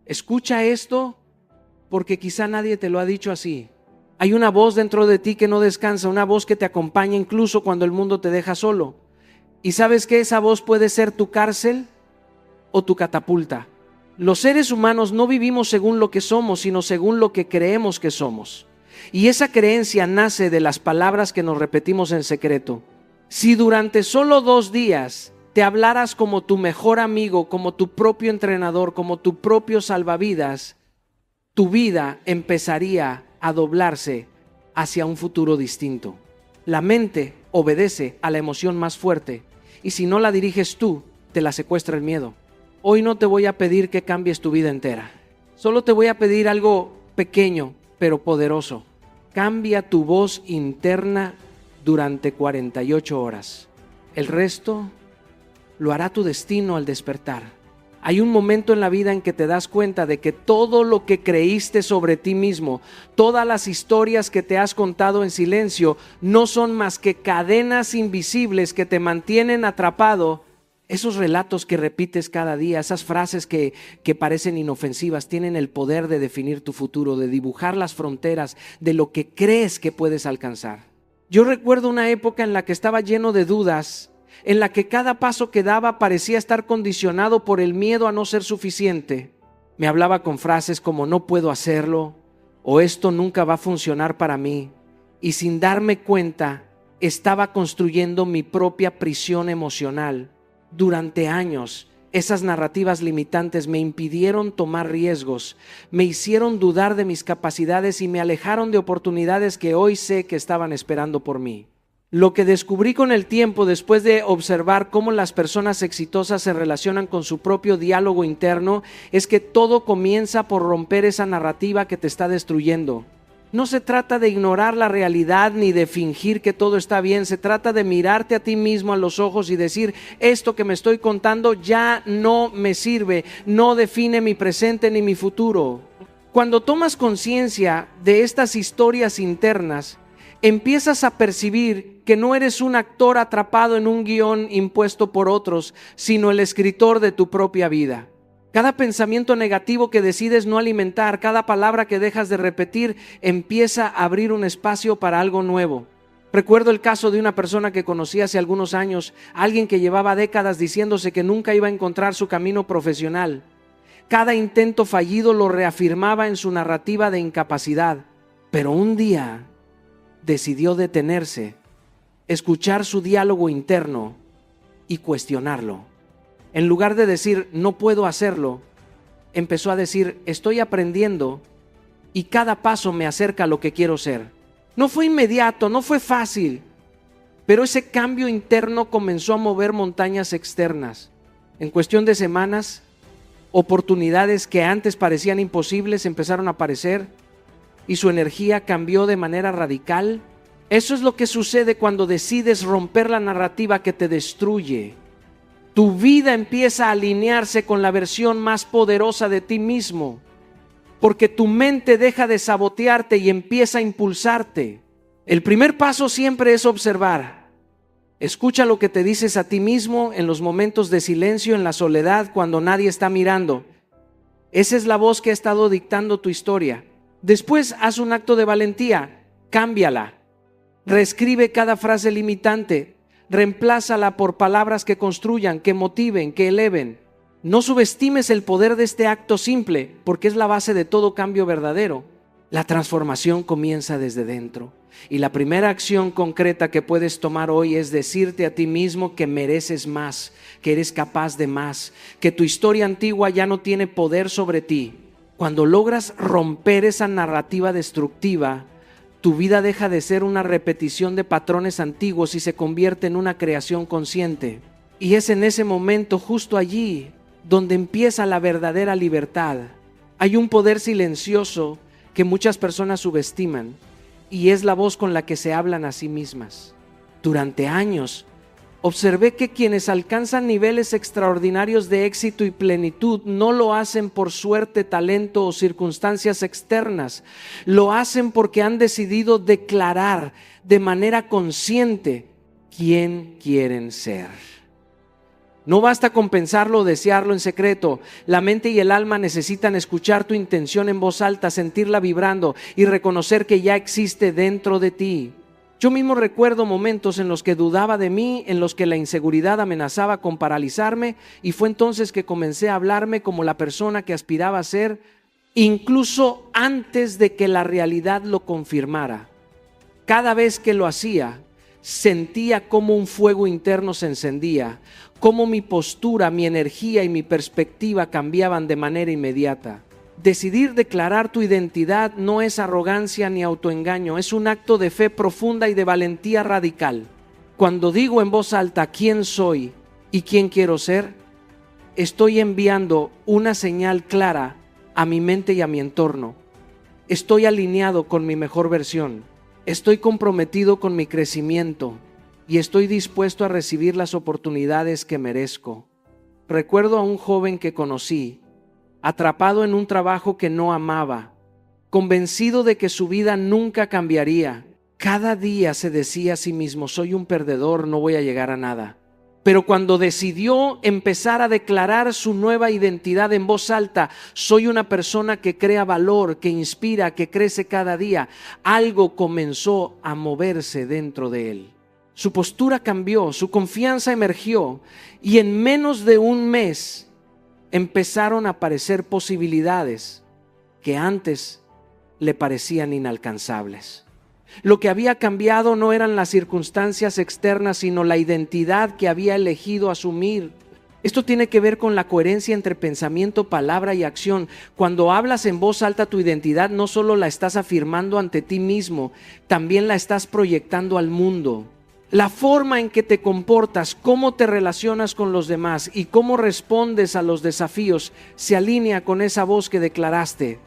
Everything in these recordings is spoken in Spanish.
Escucha esto porque quizá nadie te lo ha dicho así. Hay una voz dentro de ti que no descansa, una voz que te acompaña incluso cuando el mundo te deja solo. ¿Y sabes que esa voz puede ser tu cárcel o tu catapulta? Los seres humanos no vivimos según lo que somos, sino según lo que creemos que somos. Y esa creencia nace de las palabras que nos repetimos en secreto. Si durante solo 2 días te hablaras como tu mejor amigo, como tu propio entrenador, como tu propio salvavidas, tu vida empezaría a doblarse hacia un futuro distinto. La mente obedece a la emoción más fuerte y si no la diriges tú, te la secuestra el miedo. Hoy no te voy a pedir que cambies tu vida entera. Solo te voy a pedir algo pequeño pero poderoso. Cambia tu voz interna durante 48 horas. El resto lo hará tu destino al despertar. Hay un momento en la vida en que te das cuenta de que todo lo que creíste sobre ti mismo, todas las historias que te has contado en silencio, no son más que cadenas invisibles que te mantienen atrapado. Esos relatos que repites cada día, esas frases que parecen inofensivas, tienen el poder de definir tu futuro, de dibujar las fronteras de lo que crees que puedes alcanzar. Yo recuerdo una época en la que estaba lleno de dudas, en la que cada paso que daba parecía estar condicionado por el miedo a no ser suficiente. Me hablaba con frases como no puedo hacerlo o esto nunca va a funcionar para mí, y sin darme cuenta estaba construyendo mi propia prisión emocional. Durante años, esas narrativas limitantes me impidieron tomar riesgos, me hicieron dudar de mis capacidades y me alejaron de oportunidades que hoy sé que estaban esperando por mí. Lo que descubrí con el tiempo, después de observar cómo las personas exitosas se relacionan con su propio diálogo interno, es que todo comienza por romper esa narrativa que te está destruyendo. No se trata de ignorar la realidad ni de fingir que todo está bien, se trata de mirarte a ti mismo a los ojos y decir, esto que me estoy contando ya no me sirve, no define mi presente ni mi futuro. Cuando tomas conciencia de estas historias internas, empiezas a percibir que no eres un actor atrapado en un guión impuesto por otros, sino el escritor de tu propia vida. Cada pensamiento negativo que decides no alimentar, cada palabra que dejas de repetir, empieza a abrir un espacio para algo nuevo. Recuerdo el caso de una persona que conocí hace algunos años, alguien que llevaba décadas diciéndose que nunca iba a encontrar su camino profesional. Cada intento fallido lo reafirmaba en su narrativa de incapacidad, pero un día decidió detenerse, escuchar su diálogo interno y cuestionarlo. En lugar de decir, no puedo hacerlo, empezó a decir, estoy aprendiendo y cada paso me acerca a lo que quiero ser. No fue inmediato, no fue fácil, pero ese cambio interno comenzó a mover montañas externas. En cuestión de semanas, oportunidades que antes parecían imposibles empezaron a aparecer y su energía cambió de manera radical. Eso es lo que sucede cuando decides romper la narrativa que te destruye. Tu vida empieza a alinearse con la versión más poderosa de ti mismo, porque tu mente deja de sabotearte y empieza a impulsarte. El primer paso siempre es observar. Escucha lo que te dices a ti mismo en los momentos de silencio, en la soledad, cuando nadie está mirando. Esa es la voz que ha estado dictando tu historia. Después haz un acto de valentía, cámbiala. Reescribe cada frase limitante. Reemplázala por palabras que construyan, que motiven, que eleven. No subestimes el poder de este acto simple, porque es la base de todo cambio verdadero. La transformación comienza desde dentro. Y la primera acción concreta que puedes tomar hoy es decirte a ti mismo que mereces más, que eres capaz de más, que tu historia antigua ya no tiene poder sobre ti. Cuando logras romper esa narrativa destructiva, tu vida deja de ser una repetición de patrones antiguos y se convierte en una creación consciente. Y es en ese momento, justo allí, donde empieza la verdadera libertad. Hay un poder silencioso que muchas personas subestiman y es la voz con la que se hablan a sí mismas. Durante años, observé que quienes alcanzan niveles extraordinarios de éxito y plenitud no lo hacen por suerte, talento o circunstancias externas. Lo hacen porque han decidido declarar de manera consciente quién quieren ser. No basta con pensarlo o desearlo en secreto. La mente y el alma necesitan escuchar tu intención en voz alta, sentirla vibrando y reconocer que ya existe dentro de ti. Yo mismo recuerdo momentos en los que dudaba de mí, en los que la inseguridad amenazaba con paralizarme, y fue entonces que comencé a hablarme como la persona que aspiraba a ser, incluso antes de que la realidad lo confirmara. Cada vez que lo hacía, sentía cómo un fuego interno se encendía, cómo mi postura, mi energía y mi perspectiva cambiaban de manera inmediata. Decidir declarar tu identidad no es arrogancia ni autoengaño, es un acto de fe profunda y de valentía radical. Cuando digo en voz alta quién soy y quién quiero ser, estoy enviando una señal clara a mi mente y a mi entorno. Estoy alineado con mi mejor versión. Estoy comprometido con mi crecimiento y estoy dispuesto a recibir las oportunidades que merezco. Recuerdo a un joven que conocí, atrapado en un trabajo que no amaba, convencido de que su vida nunca cambiaría. Cada día se decía a sí mismo, soy un perdedor, no voy a llegar a nada. Pero cuando decidió empezar a declarar su nueva identidad en voz alta, soy una persona que crea valor, que inspira, que crece cada día, algo comenzó a moverse dentro de él. Su postura cambió, su confianza emergió y en menos de un mes empezaron a aparecer posibilidades que antes le parecían inalcanzables. Lo que había cambiado no eran las circunstancias externas, sino la identidad que había elegido asumir. Esto tiene que ver con la coherencia entre pensamiento, palabra y acción. Cuando hablas en voz alta tu identidad, no solo la estás afirmando ante ti mismo, también la estás proyectando al mundo. La forma en que te comportas, cómo te relacionas con los demás y cómo respondes a los desafíos se alinea con esa voz que declaraste.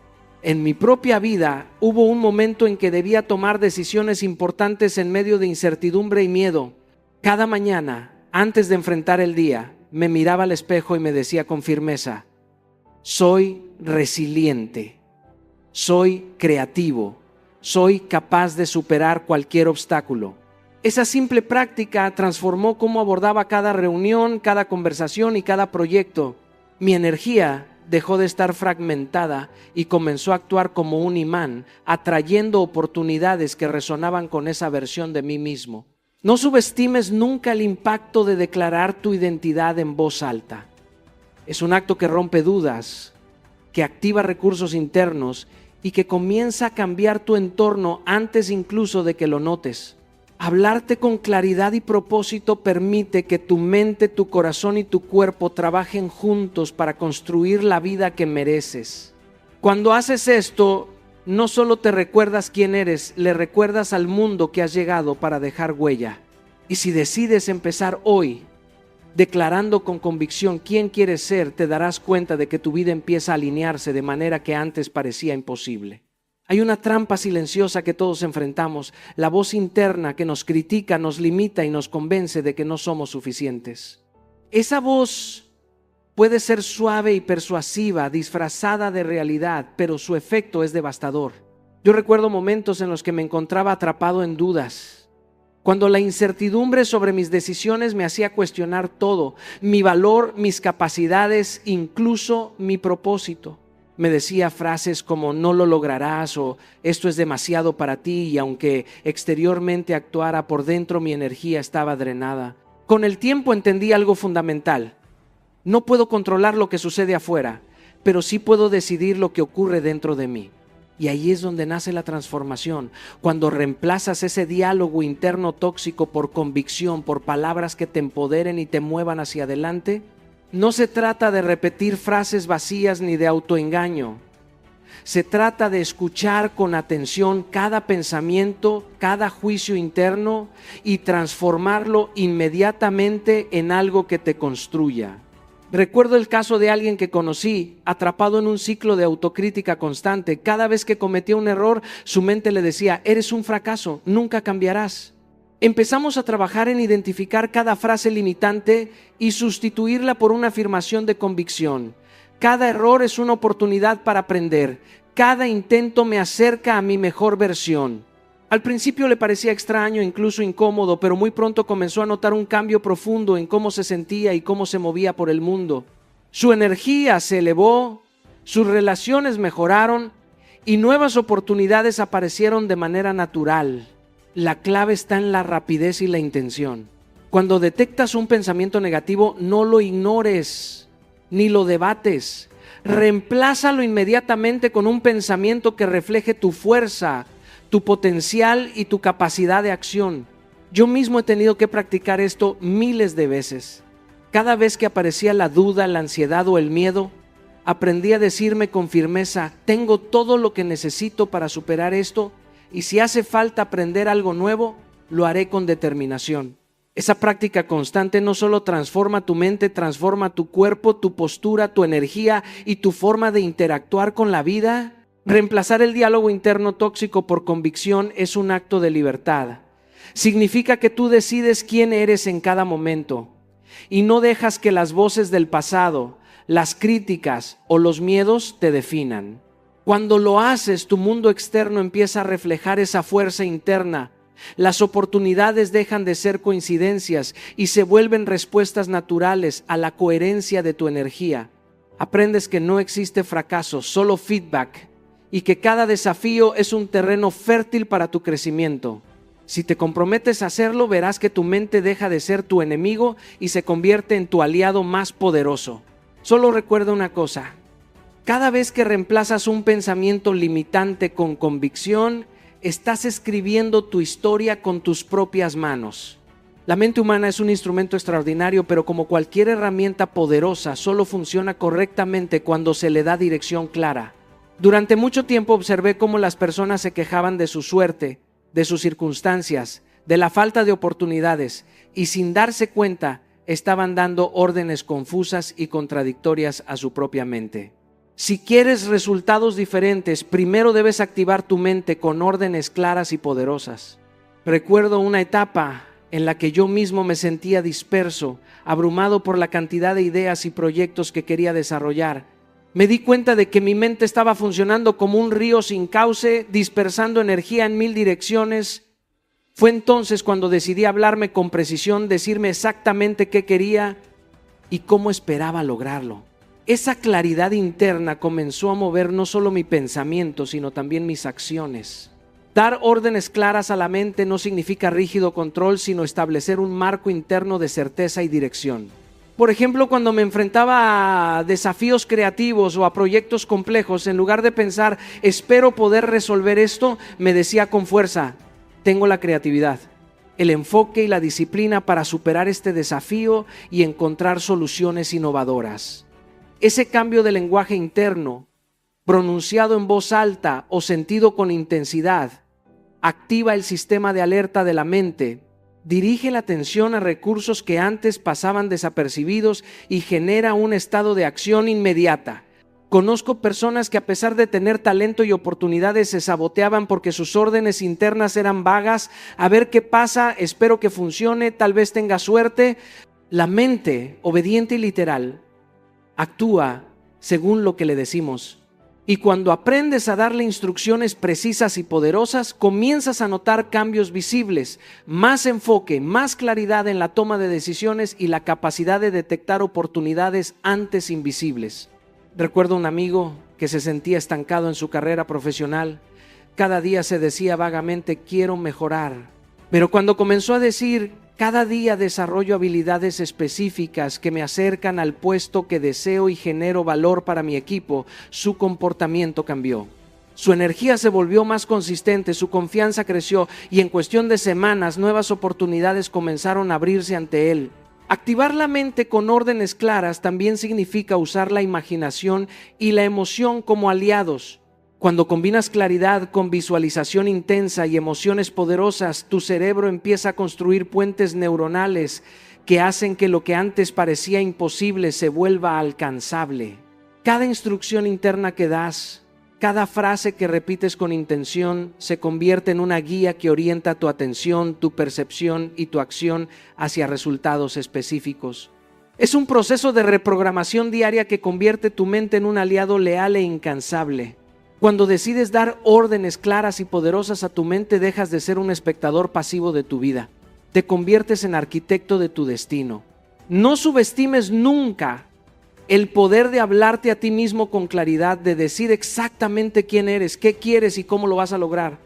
En mi propia vida hubo un momento en que debía tomar decisiones importantes en medio de incertidumbre y miedo. Cada mañana, antes de enfrentar el día, me miraba al espejo y me decía con firmeza, soy resiliente, soy creativo, soy capaz de superar cualquier obstáculo. Esa simple práctica transformó cómo abordaba cada reunión, cada conversación y cada proyecto. Mi energía dejó de estar fragmentada y comenzó a actuar como un imán, atrayendo oportunidades que resonaban con esa versión de mí mismo. No subestimes nunca el impacto de declarar tu identidad en voz alta. Es un acto que rompe dudas, que activa recursos internos y que comienza a cambiar tu entorno antes incluso de que lo notes. Hablarte con claridad y propósito permite que tu mente, tu corazón y tu cuerpo trabajen juntos para construir la vida que mereces. Cuando haces esto, no solo te recuerdas quién eres, le recuerdas al mundo que has llegado para dejar huella. Y si decides empezar hoy, declarando con convicción quién quieres ser, te darás cuenta de que tu vida empieza a alinearse de manera que antes parecía imposible. Hay una trampa silenciosa que todos enfrentamos, la voz interna que nos critica, nos limita y nos convence de que no somos suficientes. Esa voz puede ser suave y persuasiva, disfrazada de realidad, pero su efecto es devastador. Yo recuerdo momentos en los que me encontraba atrapado en dudas, cuando la incertidumbre sobre mis decisiones me hacía cuestionar todo, mi valor, mis capacidades, incluso mi propósito. Me decía frases como no lo lograrás o esto es demasiado para ti, y aunque exteriormente actuara, por dentro mi energía estaba drenada. Con el tiempo entendí algo fundamental. No puedo controlar lo que sucede afuera, pero sí puedo decidir lo que ocurre dentro de mí. Y ahí es donde nace la transformación, cuando reemplazas ese diálogo interno tóxico por convicción, por palabras que te empoderen y te muevan hacia adelante. No se trata de repetir frases vacías ni de autoengaño. Se trata de escuchar con atención cada pensamiento, cada juicio interno y transformarlo inmediatamente en algo que te construya. Recuerdo el caso de alguien que conocí, atrapado en un ciclo de autocrítica constante. Cada vez que cometía un error, su mente le decía, eres un fracaso, nunca cambiarás. Empezamos a trabajar en identificar cada frase limitante y sustituirla por una afirmación de convicción. Cada error es una oportunidad para aprender. Cada intento me acerca a mi mejor versión. Al principio le parecía extraño, incluso incómodo, pero muy pronto comenzó a notar un cambio profundo en cómo se sentía y cómo se movía por el mundo. Su energía se elevó, sus relaciones mejoraron y nuevas oportunidades aparecieron de manera natural. La clave está en la rapidez y la intención. Cuando detectas un pensamiento negativo, no lo ignores ni lo debates. Reemplázalo inmediatamente con un pensamiento que refleje tu fuerza, tu potencial y tu capacidad de acción. Yo mismo he tenido que practicar esto miles de veces. Cada vez que aparecía la duda, la ansiedad o el miedo, aprendí a decirme con firmeza: tengo todo lo que necesito para superar esto, y si hace falta aprender algo nuevo, lo haré con determinación. Esa práctica constante no solo transforma tu mente, transforma tu cuerpo, tu postura, tu energía y tu forma de interactuar con la vida. Reemplazar el diálogo interno tóxico por convicción es un acto de libertad. Significa que tú decides quién eres en cada momento y no dejas que las voces del pasado, las críticas o los miedos te definan. Cuando lo haces, tu mundo externo empieza a reflejar esa fuerza interna. Las oportunidades dejan de ser coincidencias y se vuelven respuestas naturales a la coherencia de tu energía. Aprendes que no existe fracaso, solo feedback, y que cada desafío es un terreno fértil para tu crecimiento. Si te comprometes a hacerlo, verás que tu mente deja de ser tu enemigo y se convierte en tu aliado más poderoso. Solo recuerda una cosa: cada vez que reemplazas un pensamiento limitante con convicción, estás escribiendo tu historia con tus propias manos. La mente humana es un instrumento extraordinario, pero como cualquier herramienta poderosa, solo funciona correctamente cuando se le da dirección clara. Durante mucho tiempo observé cómo las personas se quejaban de su suerte, de sus circunstancias, de la falta de oportunidades, y sin darse cuenta estaban dando órdenes confusas y contradictorias a su propia mente. Si quieres resultados diferentes, primero debes activar tu mente con órdenes claras y poderosas. Recuerdo una etapa en la que yo mismo me sentía disperso, abrumado por la cantidad de ideas y proyectos que quería desarrollar. Me di cuenta de que mi mente estaba funcionando como un río sin cauce, dispersando energía en 1000 direcciones. Fue entonces cuando decidí hablarme con precisión, decirme exactamente qué quería y cómo esperaba lograrlo. Esa claridad interna comenzó a mover no solo mi pensamiento, sino también mis acciones. Dar órdenes claras a la mente no significa rígido control, sino establecer un marco interno de certeza y dirección. Por ejemplo, cuando me enfrentaba a desafíos creativos o a proyectos complejos, en lugar de pensar, espero poder resolver esto, me decía con fuerza, tengo la creatividad, el enfoque y la disciplina para superar este desafío y encontrar soluciones innovadoras. Ese cambio de lenguaje interno, pronunciado en voz alta o sentido con intensidad, activa el sistema de alerta de la mente, dirige la atención a recursos que antes pasaban desapercibidos y genera un estado de acción inmediata. Conozco personas que, a pesar de tener talento y oportunidades, se saboteaban porque sus órdenes internas eran vagas. A ver qué pasa, espero que funcione, tal vez tenga suerte. La mente, obediente y literal, actúa según lo que le decimos. Y cuando aprendes a darle instrucciones precisas y poderosas, comienzas a notar cambios visibles, más enfoque, más claridad en la toma de decisiones y la capacidad de detectar oportunidades antes invisibles. Recuerdo un amigo que se sentía estancado en su carrera profesional. Cada día se decía vagamente, quiero mejorar. Pero cuando comenzó a decir, cada día desarrollo habilidades específicas que me acercan al puesto que deseo y genero valor para mi equipo, su comportamiento cambió. Su energía se volvió más consistente, su confianza creció y en cuestión de semanas nuevas oportunidades comenzaron a abrirse ante él. Activar la mente con órdenes claras también significa usar la imaginación y la emoción como aliados. Cuando combinas claridad con visualización intensa y emociones poderosas, tu cerebro empieza a construir puentes neuronales que hacen que lo que antes parecía imposible se vuelva alcanzable. Cada instrucción interna que das, cada frase que repites con intención, se convierte en una guía que orienta tu atención, tu percepción y tu acción hacia resultados específicos. Es un proceso de reprogramación diaria que convierte tu mente en un aliado leal e incansable. Cuando decides dar órdenes claras y poderosas a tu mente, dejas de ser un espectador pasivo de tu vida. Te conviertes en arquitecto de tu destino. No subestimes nunca el poder de hablarte a ti mismo con claridad, de decir exactamente quién eres, qué quieres y cómo lo vas a lograr.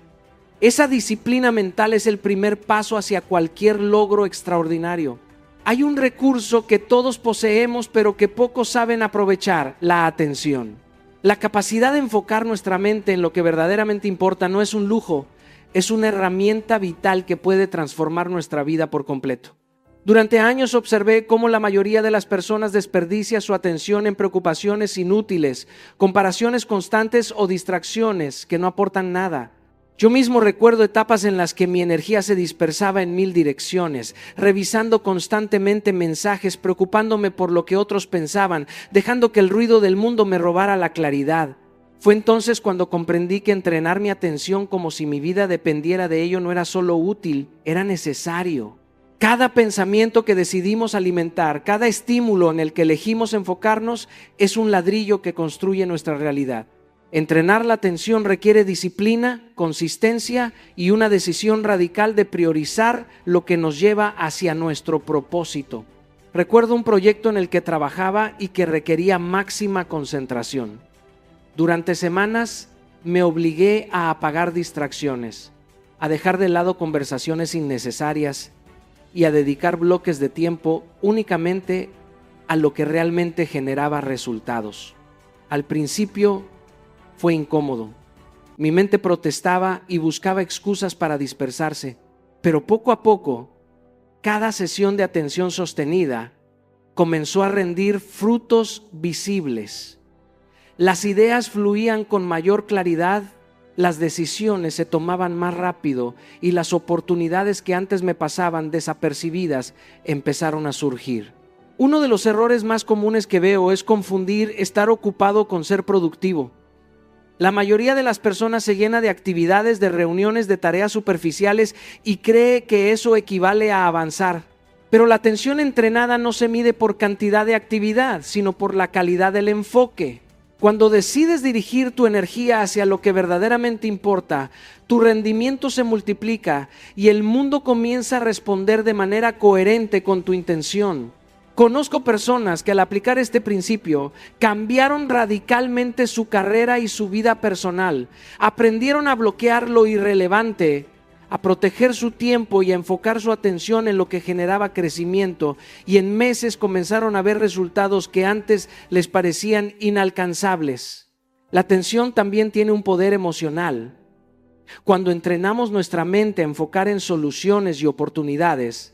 Esa disciplina mental es el primer paso hacia cualquier logro extraordinario. Hay un recurso que todos poseemos, pero que pocos saben aprovechar: la atención. La capacidad de enfocar nuestra mente en lo que verdaderamente importa no es un lujo, es una herramienta vital que puede transformar nuestra vida por completo. Durante años observé cómo la mayoría de las personas desperdicia su atención en preocupaciones inútiles, comparaciones constantes o distracciones que no aportan nada. Yo mismo recuerdo etapas en las que mi energía se dispersaba en 1000 direcciones, revisando constantemente mensajes, preocupándome por lo que otros pensaban, dejando que el ruido del mundo me robara la claridad. Fue entonces cuando comprendí que entrenar mi atención como si mi vida dependiera de ello no era solo útil, era necesario. Cada pensamiento que decidimos alimentar, cada estímulo en el que elegimos enfocarnos, es un ladrillo que construye nuestra realidad. Entrenar la atención requiere disciplina, consistencia y una decisión radical de priorizar lo que nos lleva hacia nuestro propósito. Recuerdo un proyecto en el que trabajaba y que requería máxima concentración. Durante semanas me obligué a apagar distracciones, a dejar de lado conversaciones innecesarias y a dedicar bloques de tiempo únicamente a lo que realmente generaba resultados. Al principio fue incómodo. Mi mente protestaba y buscaba excusas para dispersarse, pero poco a poco, cada sesión de atención sostenida comenzó a rendir frutos visibles. Las ideas fluían con mayor claridad, las decisiones se tomaban más rápido y las oportunidades que antes me pasaban desapercibidas empezaron a surgir. Uno de los errores más comunes que veo es confundir estar ocupado con ser productivo. La mayoría de las personas se llena de actividades, de reuniones, de tareas superficiales y cree que eso equivale a avanzar. Pero la atención entrenada no se mide por cantidad de actividad, sino por la calidad del enfoque. Cuando decides dirigir tu energía hacia lo que verdaderamente importa, tu rendimiento se multiplica y el mundo comienza a responder de manera coherente con tu intención. Conozco personas que al aplicar este principio cambiaron radicalmente su carrera y su vida personal, aprendieron a bloquear lo irrelevante, a proteger su tiempo y a enfocar su atención en lo que generaba crecimiento, y en meses comenzaron a ver resultados que antes les parecían inalcanzables. La atención también tiene un poder emocional. Cuando entrenamos nuestra mente a enfocar en soluciones y oportunidades,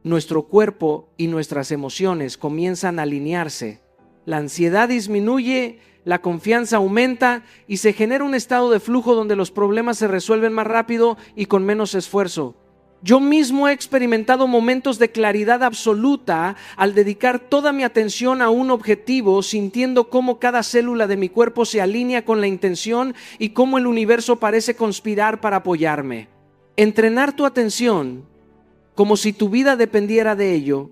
nuestro cuerpo y nuestras emociones comienzan a alinearse. La ansiedad disminuye, la confianza aumenta y se genera un estado de flujo donde los problemas se resuelven más rápido y con menos esfuerzo. Yo mismo he experimentado momentos de claridad absoluta al dedicar toda mi atención a un objetivo, sintiendo cómo cada célula de mi cuerpo se alinea con la intención y cómo el universo parece conspirar para apoyarme. Entrenar tu atención como si tu vida dependiera de ello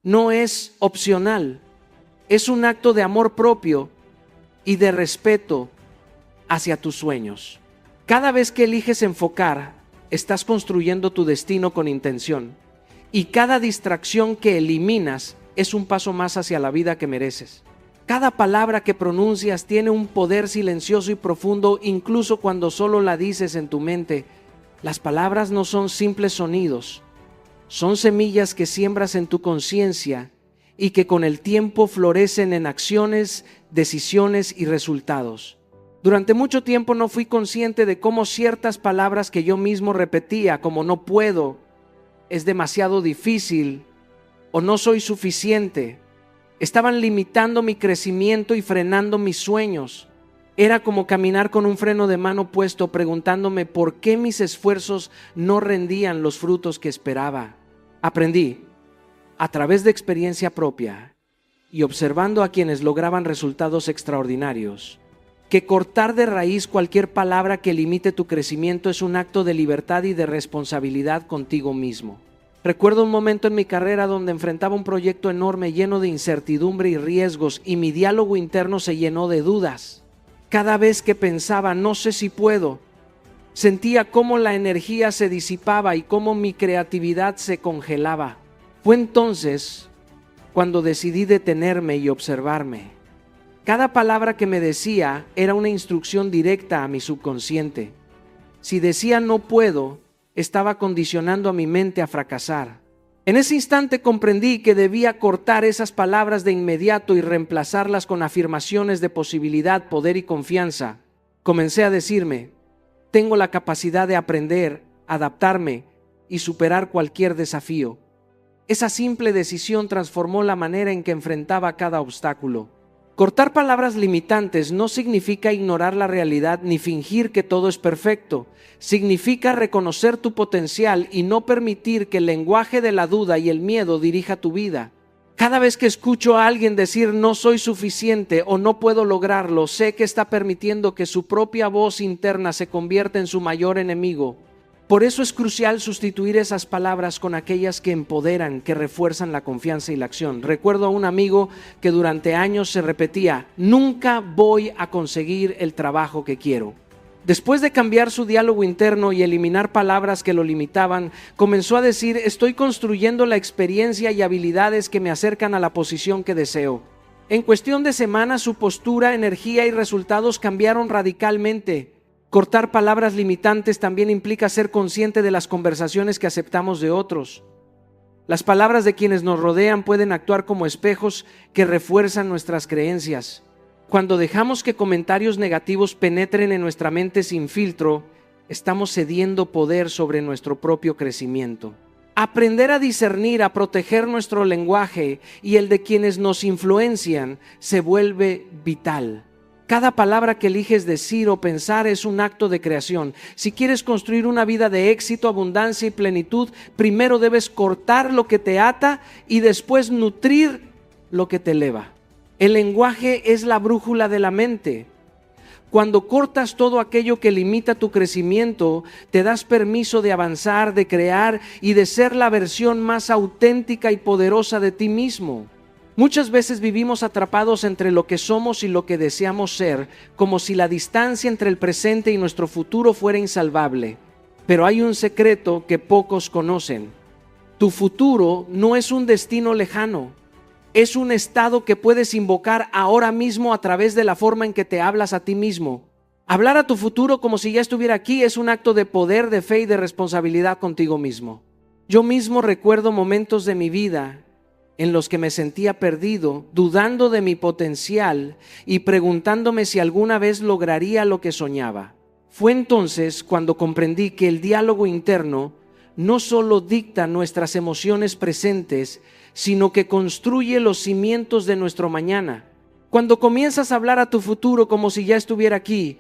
no es opcional, es un acto de amor propio y de respeto hacia tus sueños. Cada vez que eliges enfocar, estás construyendo tu destino con intención, y cada distracción que eliminas es un paso más hacia la vida que mereces. Cada palabra que pronuncias tiene un poder silencioso y profundo, incluso cuando solo la dices en tu mente. Las palabras no son simples sonidos, son semillas que siembras en tu conciencia y que con el tiempo florecen en acciones, decisiones y resultados. Durante mucho tiempo no fui consciente de cómo ciertas palabras que yo mismo repetía, como no puedo, es demasiado difícil o no soy suficiente, estaban limitando mi crecimiento y frenando mis sueños. Era como caminar con un freno de mano puesto, preguntándome por qué mis esfuerzos no rendían los frutos que esperaba. Aprendí, a través de experiencia propia y observando a quienes lograban resultados extraordinarios, que cortar de raíz cualquier palabra que limite tu crecimiento es un acto de libertad y de responsabilidad contigo mismo. Recuerdo un momento en mi carrera donde enfrentaba un proyecto enorme lleno de incertidumbre y riesgos, y mi diálogo interno se llenó de dudas. Cada vez que pensaba, no sé si puedo, sentía cómo la energía se disipaba y cómo mi creatividad se congelaba. Fue entonces cuando decidí detenerme y observarme. Cada palabra que me decía era una instrucción directa a mi subconsciente. Si decía no puedo, estaba condicionando a mi mente a fracasar. En ese instante comprendí que debía cortar esas palabras de inmediato y reemplazarlas con afirmaciones de posibilidad, poder y confianza. Comencé a decirme: tengo la capacidad de aprender, adaptarme y superar cualquier desafío. Esa simple decisión transformó la manera en que enfrentaba cada obstáculo. Cortar palabras limitantes no significa ignorar la realidad ni fingir que todo es perfecto. Significa reconocer tu potencial y no permitir que el lenguaje de la duda y el miedo dirija tu vida. Cada vez que escucho a alguien decir no soy suficiente o no puedo lograrlo, sé que está permitiendo que su propia voz interna se convierta en su mayor enemigo. Por eso es crucial sustituir esas palabras con aquellas que empoderan, que refuerzan la confianza y la acción. Recuerdo a un amigo que durante años se repetía: nunca voy a conseguir el trabajo que quiero. Después de cambiar su diálogo interno y eliminar palabras que lo limitaban, comenzó a decir: estoy construyendo la experiencia y habilidades que me acercan a la posición que deseo. En cuestión de semanas, su postura, energía y resultados cambiaron radicalmente. Cortar palabras limitantes también implica ser consciente de las conversaciones que aceptamos de otros. Las palabras de quienes nos rodean pueden actuar como espejos que refuerzan nuestras creencias. Cuando dejamos que comentarios negativos penetren en nuestra mente sin filtro, estamos cediendo poder sobre nuestro propio crecimiento. Aprender a discernir, a proteger nuestro lenguaje y el de quienes nos influencian se vuelve vital. Cada palabra que eliges decir o pensar es un acto de creación. Si quieres construir una vida de éxito, abundancia y plenitud, primero debes cortar lo que te ata y después nutrir lo que te eleva. El lenguaje es la brújula de la mente. Cuando cortas todo aquello que limita tu crecimiento, te das permiso de avanzar, de crear y de ser la versión más auténtica y poderosa de ti mismo. Muchas veces vivimos atrapados entre lo que somos y lo que deseamos ser, como si la distancia entre el presente y nuestro futuro fuera insalvable. Pero hay un secreto que pocos conocen. Tu futuro no es un destino lejano, es un estado que puedes invocar ahora mismo a través de la forma en que te hablas a ti mismo. Hablar a tu futuro como si ya estuviera aquí es un acto de poder, de fe y de responsabilidad contigo mismo. Yo mismo recuerdo momentos de mi vida en los que me sentía perdido, dudando de mi potencial y preguntándome si alguna vez lograría lo que soñaba. Fue entonces cuando comprendí que el diálogo interno no solo dicta nuestras emociones presentes, sino que construye los cimientos de nuestro mañana. Cuando comienzas a hablar a tu futuro como si ya estuviera aquí,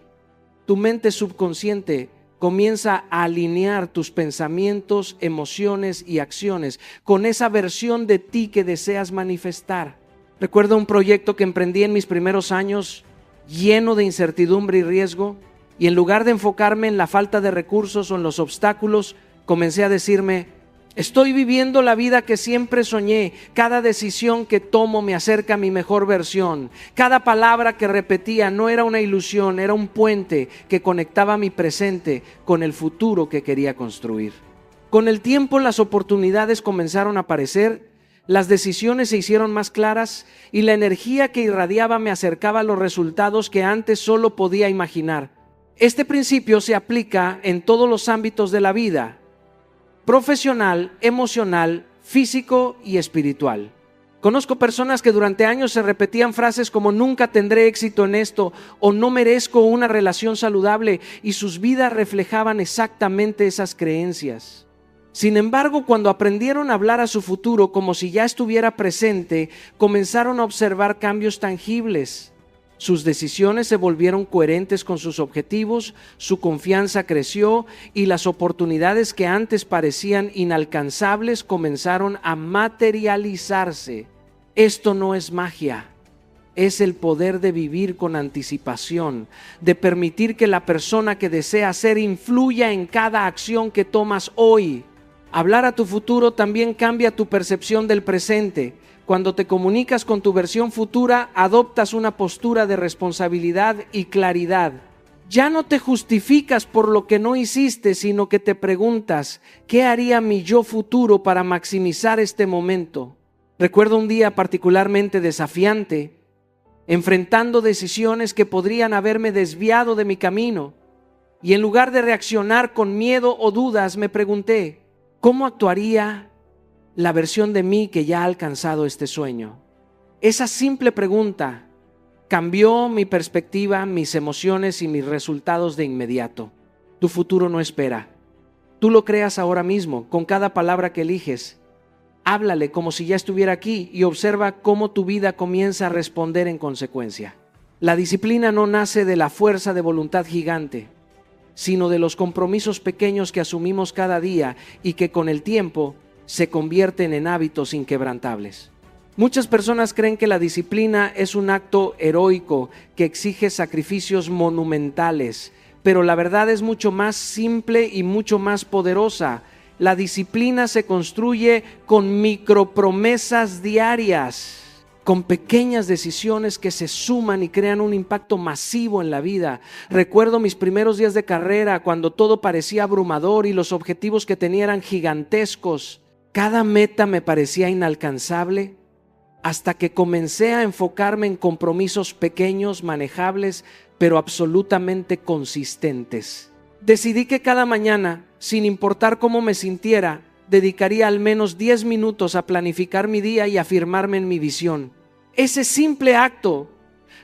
tu mente subconsciente comienza a alinear tus pensamientos, emociones y acciones con esa versión de ti que deseas manifestar. Recuerdo un proyecto que emprendí en mis primeros años, lleno de incertidumbre y riesgo, y en lugar de enfocarme en la falta de recursos o en los obstáculos, comencé a decirme: estoy viviendo la vida que siempre soñé. Cada decisión que tomo me acerca a mi mejor versión. Cada palabra que repetía no era una ilusión, era un puente que conectaba mi presente con el futuro que quería construir. Con el tiempo las oportunidades comenzaron a aparecer, las decisiones se hicieron más claras y la energía que irradiaba me acercaba a los resultados que antes solo podía imaginar. Este principio se aplica en todos los ámbitos de la vida: profesional, emocional, físico y espiritual. Conozco personas que durante años se repetían frases como nunca tendré éxito en esto o no merezco una relación saludable, y sus vidas reflejaban exactamente esas creencias. Sin embargo, cuando aprendieron a hablar a su futuro como si ya estuviera presente, comenzaron a observar cambios tangibles. Sus decisiones se volvieron coherentes con sus objetivos, su confianza creció y las oportunidades que antes parecían inalcanzables comenzaron a materializarse. Esto no es magia, es el poder de vivir con anticipación, de permitir que la persona que desea ser influya en cada acción que tomas hoy. Hablar a tu futuro también cambia tu percepción del presente. Cuando te comunicas con tu versión futura, adoptas una postura de responsabilidad y claridad. Ya no te justificas por lo que no hiciste, sino que te preguntas, ¿qué haría mi yo futuro para maximizar este momento? Recuerdo un día particularmente desafiante, enfrentando decisiones que podrían haberme desviado de mi camino. Y en lugar de reaccionar con miedo o dudas, me pregunté, ¿cómo actuaría la versión de mí que ya ha alcanzado este sueño? Esa simple pregunta cambió mi perspectiva, mis emociones y mis resultados de inmediato. Tu futuro no espera. Tú lo creas ahora mismo, con cada palabra que eliges. Háblale como si ya estuviera aquí y observa cómo tu vida comienza a responder en consecuencia. La disciplina no nace de la fuerza de voluntad gigante, sino de los compromisos pequeños que asumimos cada día y que con el tiempo se convierten en hábitos inquebrantables. Muchas personas creen que la disciplina es un acto heroico que exige sacrificios monumentales, pero la verdad es mucho más simple y mucho más poderosa. La disciplina se construye con micropromesas diarias, con pequeñas decisiones que se suman y crean un impacto masivo en la vida. Recuerdo mis primeros días de carrera, cuando todo parecía abrumador y los objetivos que tenía eran gigantescos. Cada meta me parecía inalcanzable, hasta que comencé a enfocarme en compromisos pequeños, manejables, pero absolutamente consistentes. Decidí que cada mañana, sin importar cómo me sintiera, dedicaría al menos 10 minutos a planificar mi día y afirmarme en mi visión. Ese simple acto,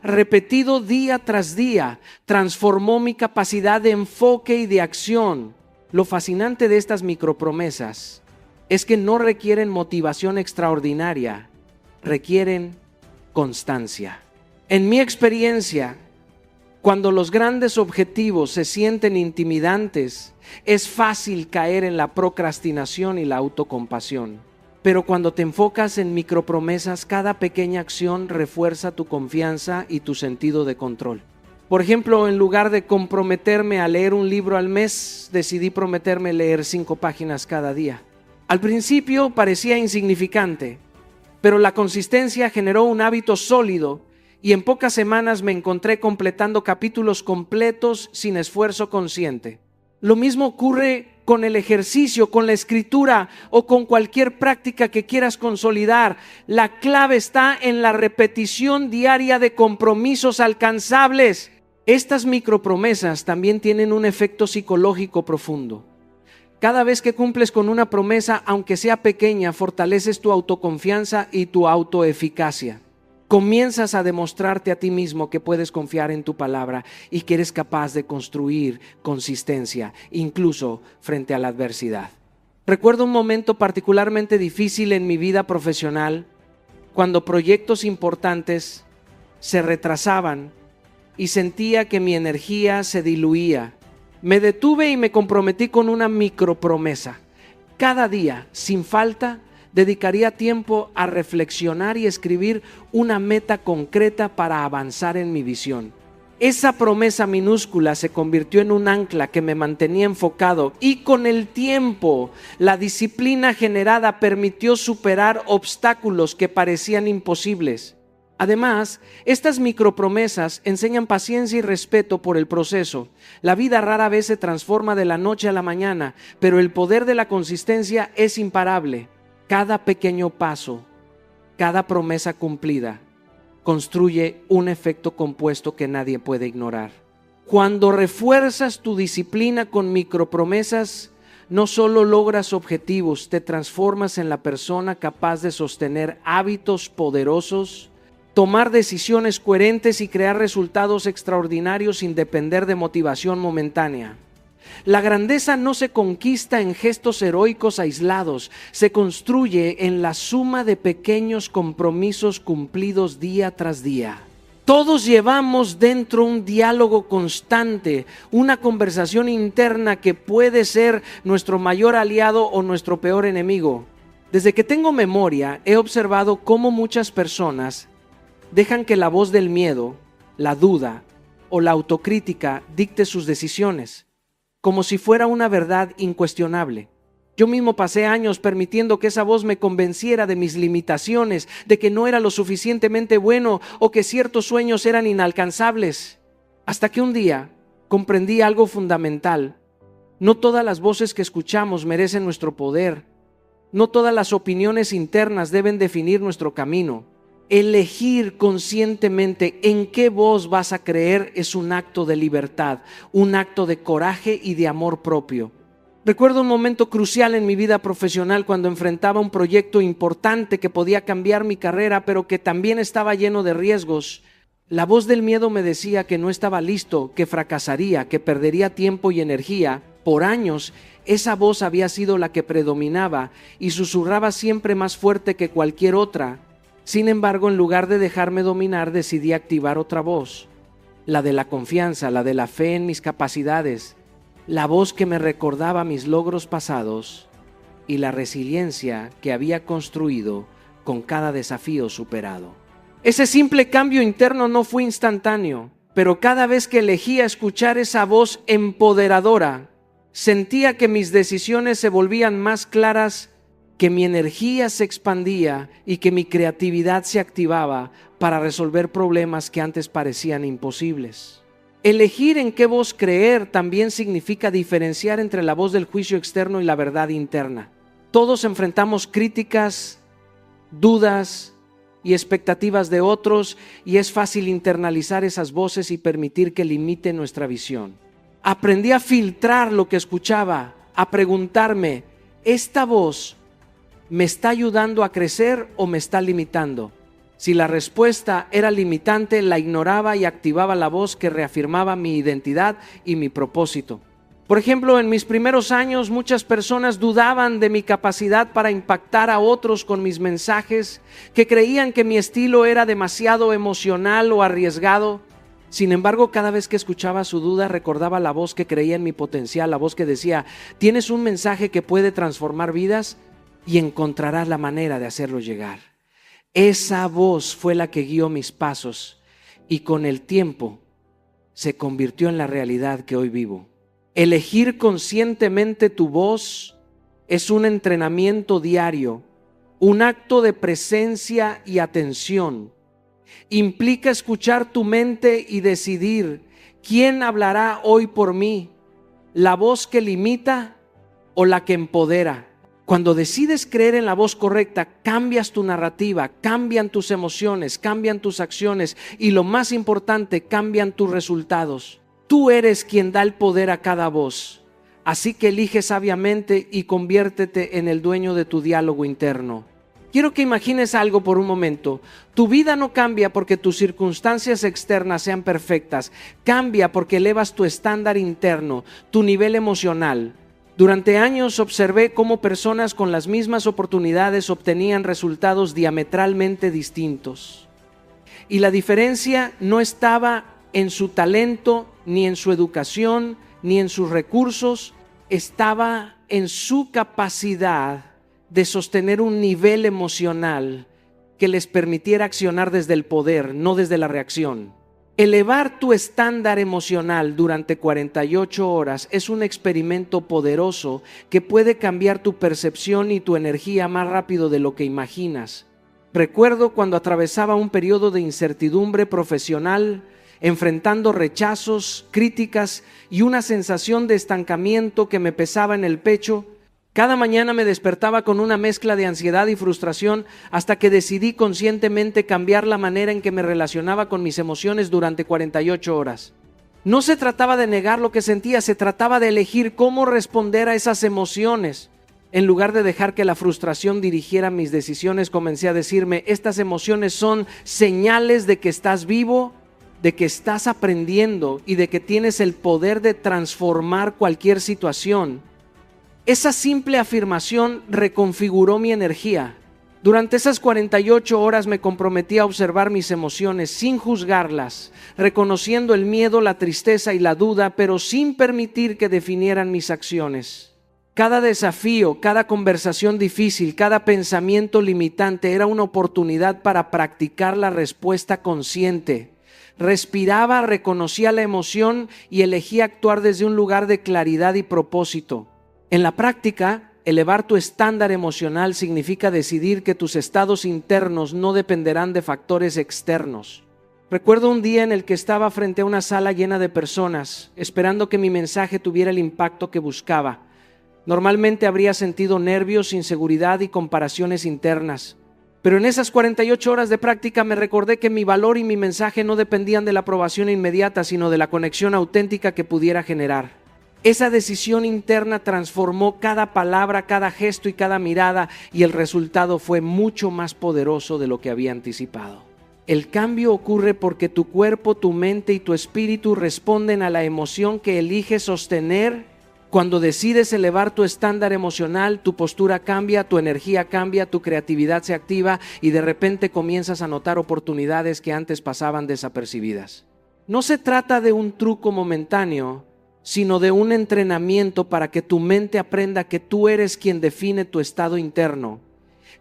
repetido día tras día, transformó mi capacidad de enfoque y de acción. Lo fascinante de estas micropromesas es que no requieren motivación extraordinaria, requieren constancia. En mi experiencia, cuando los grandes objetivos se sienten intimidantes, es fácil caer en la procrastinación y la autocompasión. Pero cuando te enfocas en micropromesas, cada pequeña acción refuerza tu confianza y tu sentido de control. Por ejemplo, en lugar de comprometerme a leer un libro al mes, decidí prometerme leer 5 páginas cada día. Al principio parecía insignificante, pero la consistencia generó un hábito sólido y en pocas semanas me encontré completando capítulos completos sin esfuerzo consciente. Lo mismo ocurre con el ejercicio, con la escritura o con cualquier práctica que quieras consolidar. La clave está en la repetición diaria de compromisos alcanzables. Estas micropromesas también tienen un efecto psicológico profundo. Cada vez que cumples con una promesa, aunque sea pequeña, fortaleces tu autoconfianza y tu autoeficacia. Comienzas a demostrarte a ti mismo que puedes confiar en tu palabra y que eres capaz de construir consistencia, incluso frente a la adversidad. Recuerdo un momento particularmente difícil en mi vida profesional, cuando proyectos importantes se retrasaban y sentía que mi energía se diluía. Me detuve y me comprometí con una micropromesa. Cada día, sin falta, dedicaría tiempo a reflexionar y escribir una meta concreta para avanzar en mi visión. Esa promesa minúscula se convirtió en un ancla que me mantenía enfocado y con el tiempo, la disciplina generada permitió superar obstáculos que parecían imposibles. Además, estas micropromesas enseñan paciencia y respeto por el proceso. La vida rara vez se transforma de la noche a la mañana, pero el poder de la consistencia es imparable. Cada pequeño paso, cada promesa cumplida, construye un efecto compuesto que nadie puede ignorar. Cuando refuerzas tu disciplina con micropromesas, no solo logras objetivos, te transformas en la persona capaz de sostener hábitos poderosos, tomar decisiones coherentes y crear resultados extraordinarios sin depender de motivación momentánea. La grandeza no se conquista en gestos heroicos aislados, se construye en la suma de pequeños compromisos cumplidos día tras día. Todos llevamos dentro un diálogo constante, una conversación interna que puede ser nuestro mayor aliado o nuestro peor enemigo. Desde que tengo memoria, he observado cómo muchas personas dejan que la voz del miedo, la duda o la autocrítica dicte sus decisiones, como si fuera una verdad incuestionable. Yo mismo pasé años permitiendo que esa voz me convenciera de mis limitaciones, de que no era lo suficientemente bueno o que ciertos sueños eran inalcanzables. Hasta que un día comprendí algo fundamental. No todas las voces que escuchamos merecen nuestro poder. No todas las opiniones internas deben definir nuestro camino. Elegir conscientemente en qué voz vas a creer es un acto de libertad, un acto de coraje y de amor propio. Recuerdo un momento crucial en mi vida profesional cuando enfrentaba un proyecto importante que podía cambiar mi carrera, pero que también estaba lleno de riesgos. La voz del miedo me decía que no estaba listo, que fracasaría, que perdería tiempo y energía. Por años, esa voz había sido la que predominaba y susurraba siempre más fuerte que cualquier otra. Sin embargo, en lugar de dejarme dominar, decidí activar otra voz, la de la confianza, la de la fe en mis capacidades, la voz que me recordaba mis logros pasados y la resiliencia que había construido con cada desafío superado. Ese simple cambio interno no fue instantáneo, pero cada vez que elegía escuchar esa voz empoderadora, sentía que mis decisiones se volvían más claras, que mi energía se expandía y que mi creatividad se activaba para resolver problemas que antes parecían imposibles. Elegir en qué voz creer también significa diferenciar entre la voz del juicio externo y la verdad interna. Todos enfrentamos críticas, dudas y expectativas de otros, y es fácil internalizar esas voces y permitir que limiten nuestra visión. Aprendí a filtrar lo que escuchaba, a preguntarme, ¿esta voz me está ayudando a crecer o me está limitando? Si la respuesta era limitante, la ignoraba y activaba la voz que reafirmaba mi identidad y mi propósito. Por ejemplo, en mis primeros años, muchas personas dudaban de mi capacidad para impactar a otros con mis mensajes, que creían que mi estilo era demasiado emocional o arriesgado. Sin embargo, cada vez que escuchaba su duda, recordaba la voz que creía en mi potencial, la voz que decía, tienes un mensaje que puede transformar vidas y encontrarás la manera de hacerlo llegar. Esa voz fue la que guió mis pasos y con el tiempo se convirtió en la realidad que hoy vivo. Elegir conscientemente tu voz es un entrenamiento diario, un acto de presencia y atención. Implica escuchar tu mente y decidir quién hablará hoy por mí, la voz que limita o la que empodera. Cuando decides creer en la voz correcta, cambias tu narrativa, cambian tus emociones, cambian tus acciones y lo más importante, cambian tus resultados. Tú eres quien da el poder a cada voz. Así que elige sabiamente y conviértete en el dueño de tu diálogo interno. Quiero que imagines algo por un momento. Tu vida no cambia porque tus circunstancias externas sean perfectas. Cambia porque elevas tu estándar interno, tu nivel emocional. Durante años observé cómo personas con las mismas oportunidades obtenían resultados diametralmente distintos. Y la diferencia no estaba en su talento, ni en su educación, ni en sus recursos, estaba en su capacidad de sostener un nivel emocional que les permitiera accionar desde el poder, no desde la reacción. Elevar tu estándar emocional durante 48 horas es un experimento poderoso que puede cambiar tu percepción y tu energía más rápido de lo que imaginas. Recuerdo cuando atravesaba un periodo de incertidumbre profesional, enfrentando rechazos, críticas y una sensación de estancamiento que me pesaba en el pecho. Cada mañana me despertaba con una mezcla de ansiedad y frustración hasta que decidí conscientemente cambiar la manera en que me relacionaba con mis emociones durante 48 horas. No se trataba de negar lo que sentía, se trataba de elegir cómo responder a esas emociones. En lugar de dejar que la frustración dirigiera mis decisiones, comencé a decirme, estas emociones son señales de que estás vivo, de que estás aprendiendo y de que tienes el poder de transformar cualquier situación. Esa simple afirmación reconfiguró mi energía. Durante esas 48 horas me comprometí a observar mis emociones sin juzgarlas, reconociendo el miedo, la tristeza y la duda, pero sin permitir que definieran mis acciones. Cada desafío, cada conversación difícil, cada pensamiento limitante era una oportunidad para practicar la respuesta consciente. Respiraba, reconocía la emoción y elegía actuar desde un lugar de claridad y propósito. En la práctica, elevar tu estándar emocional significa decidir que tus estados internos no dependerán de factores externos. Recuerdo un día en el que estaba frente a una sala llena de personas, esperando que mi mensaje tuviera el impacto que buscaba. Normalmente habría sentido nervios, inseguridad y comparaciones internas. Pero en esas 48 horas de práctica me recordé que mi valor y mi mensaje no dependían de la aprobación inmediata, sino de la conexión auténtica que pudiera generar. Esa decisión interna transformó cada palabra, cada gesto y cada mirada, y el resultado fue mucho más poderoso de lo que había anticipado. El cambio ocurre porque tu cuerpo, tu mente y tu espíritu responden a la emoción que eliges sostener. Cuando decides elevar tu estándar emocional, tu postura cambia, tu energía cambia, tu creatividad se activa y de repente comienzas a notar oportunidades que antes pasaban desapercibidas. No se trata de un truco momentáneo, sino de un entrenamiento para que tu mente aprenda que tú eres quien define tu estado interno,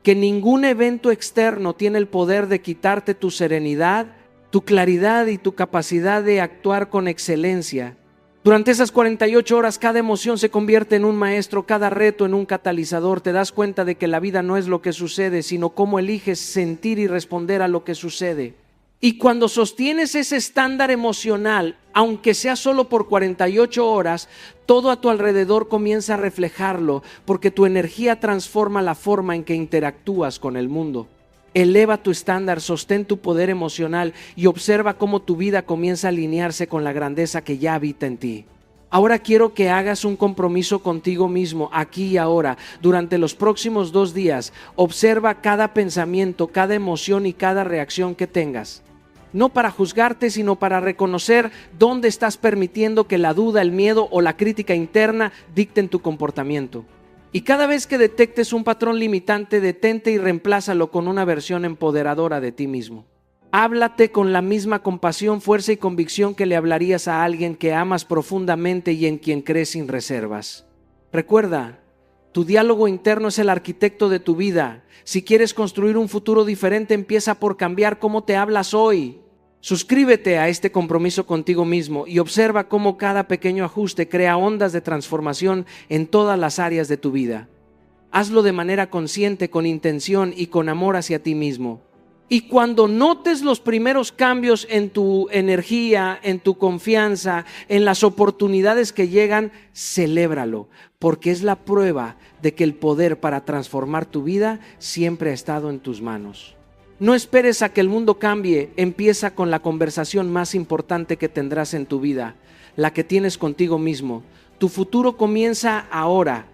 que ningún evento externo tiene el poder de quitarte tu serenidad, tu claridad y tu capacidad de actuar con excelencia. Durante esas 48 horas, cada emoción se convierte en un maestro, cada reto en un catalizador. Te das cuenta de que la vida no es lo que sucede, sino cómo eliges sentir y responder a lo que sucede. Y cuando sostienes ese estándar emocional, aunque sea solo por 48 horas, todo a tu alrededor comienza a reflejarlo, porque tu energía transforma la forma en que interactúas con el mundo. Eleva tu estándar, sostén tu poder emocional y observa cómo tu vida comienza a alinearse con la grandeza que ya habita en ti. Ahora quiero que hagas un compromiso contigo mismo, aquí y ahora. Durante los próximos 2 días, observa cada pensamiento, cada emoción y cada reacción que tengas. No para juzgarte, sino para reconocer dónde estás permitiendo que la duda, el miedo o la crítica interna dicten tu comportamiento. Y cada vez que detectes un patrón limitante, detente y reemplázalo con una versión empoderadora de ti mismo. Háblate con la misma compasión, fuerza y convicción que le hablarías a alguien que amas profundamente y en quien crees sin reservas. Recuerda, tu diálogo interno es el arquitecto de tu vida. Si quieres construir un futuro diferente, empieza por cambiar cómo te hablas hoy. Suscríbete a este compromiso contigo mismo y observa cómo cada pequeño ajuste crea ondas de transformación en todas las áreas de tu vida. Hazlo de manera consciente, con intención y con amor hacia ti mismo. Y cuando notes los primeros cambios en tu energía, en tu confianza, en las oportunidades que llegan, celébralo, porque es la prueba de que el poder para transformar tu vida siempre ha estado en tus manos. No esperes a que el mundo cambie, empieza con la conversación más importante que tendrás en tu vida, la que tienes contigo mismo. Tu futuro comienza ahora.